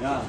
Ya.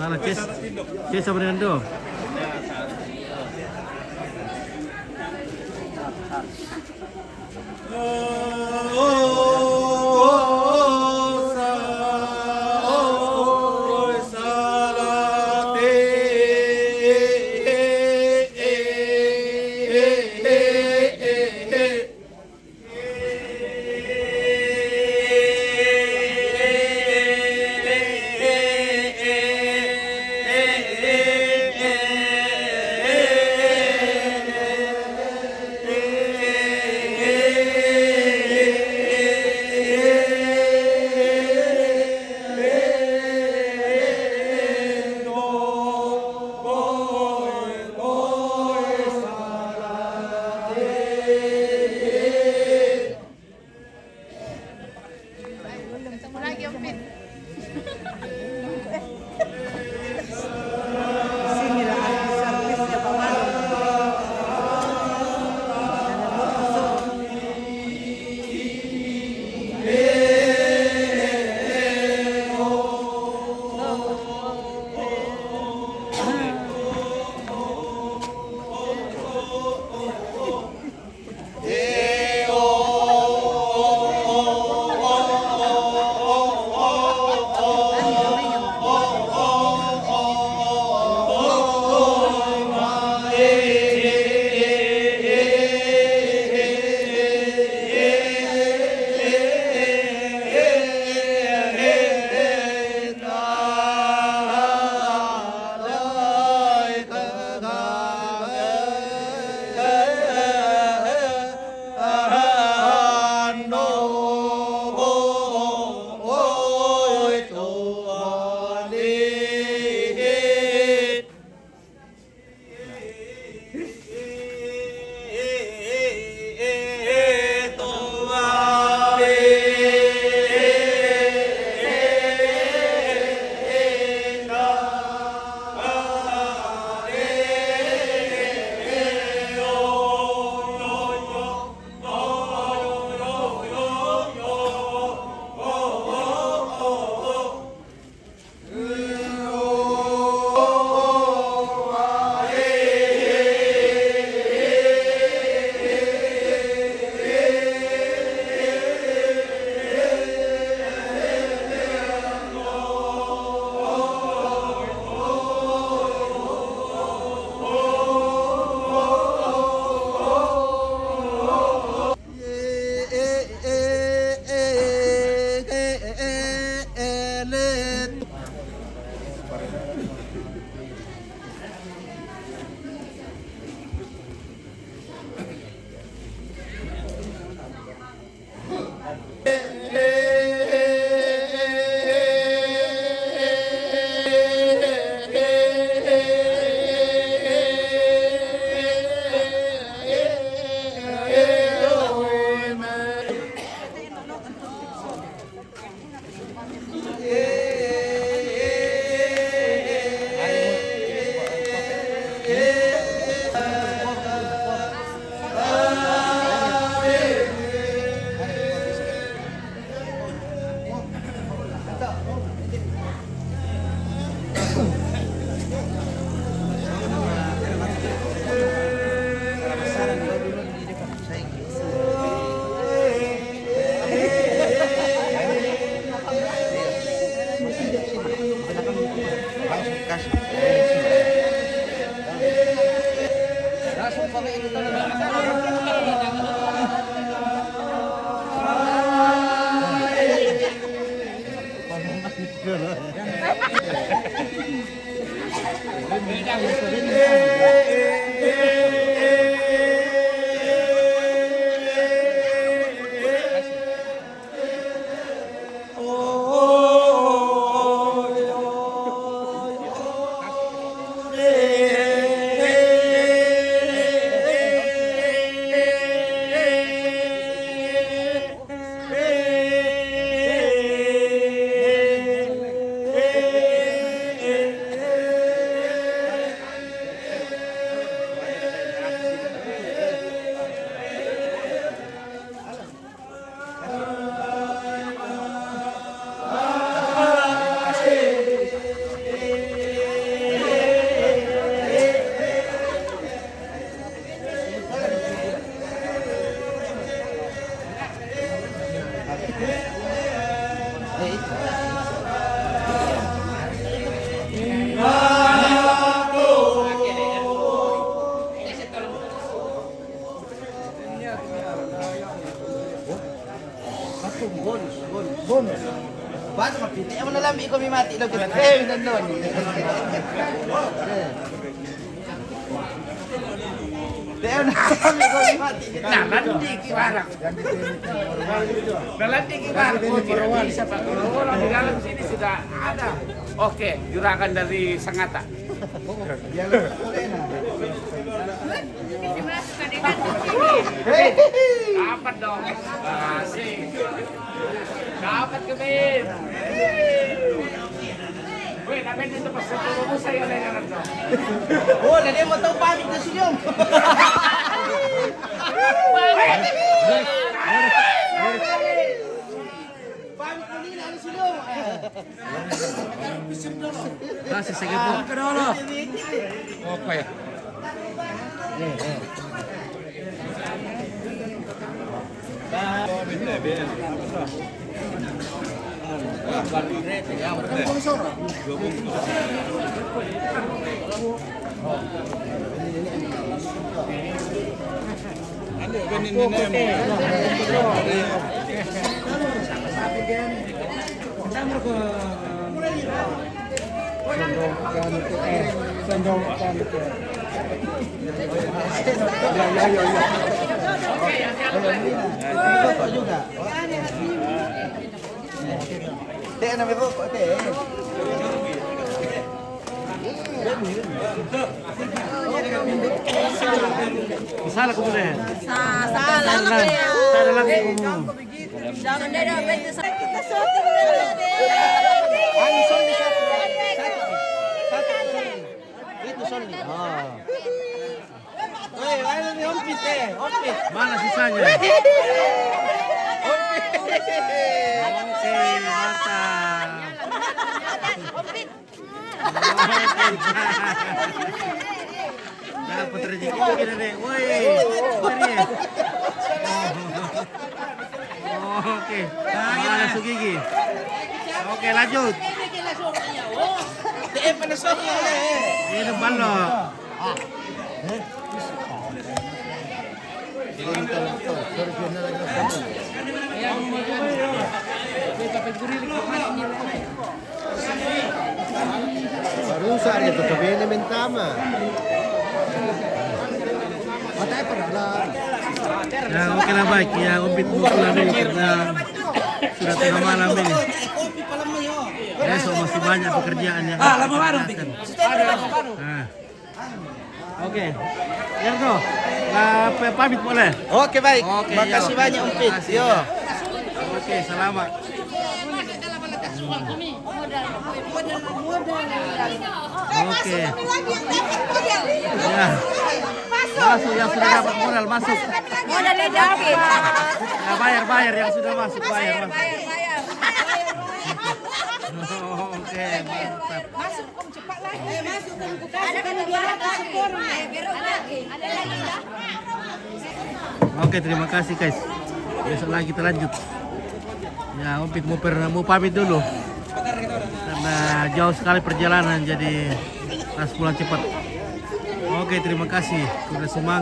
Salah, Ces sama dengan Do. Ano mapiti? Amo na lang iko mi mati lo ket. Eh, nandun. Deo na kami ko mi mati. Nalandi kibarak. Nalandi kibarak. Bisa Pak. Orang di dalam sini sudah ada. Oke, juragan dari Sangatta. Dapat dong. Asik. Dapat Kevin. Weh, namanya itu pas ketemu saya lengan dong. Oh, dede mo tahu pamit na silyong. Pamit mo nila ang silyong. Kasih sige po. Apa ya? Rokok juga. Teh na may rokok teh. Salah ko muna. Salah na kaya. Salah lagi ko mo. Jangan dia benda sakit kita shooting na natin. Ang sol ni satu. Itu sol ni. Ah. Woi, ano ni ompit eh. Ompit. Mana sisanya? Oke, mantap. Dapat rezeki kita deh. Woi, ini. Oke, mana Sugigi? Oke, lanjut. Teh panasok niya eh. Ini balok. Rusak itu tapi elemen tama. Matay pa na. Ya, oke lah baik. Ya, umpit mo pula dulu karena sudah tengah malam ini. Kopi pala mo yo. Besok masih banyak pekerjaan yang Ah, lama baru. Nah. Oke, Yargo, pamit boleh? Oke baik. Oke, Makasih yo. banyak ompit. Makasih, Yo. ya. Oke, selamat. Oke. Ya. Masuk yang sudah dapat modal masuk. Modalnya dapat. Ya, bayar yang sudah masuk bayar. Oke, mantap. Masuk kom cepat lagi. Masuk kom ada kan 200 skor. Ada lagi dah. Oke, terima kasih guys. Besok lagi kita lanjut. Ya, Ompit mau pamit dulu. Karena jauh sekali perjalanan, jadi harus pulang cepat. Oke, terima kasih. Sudah semangat.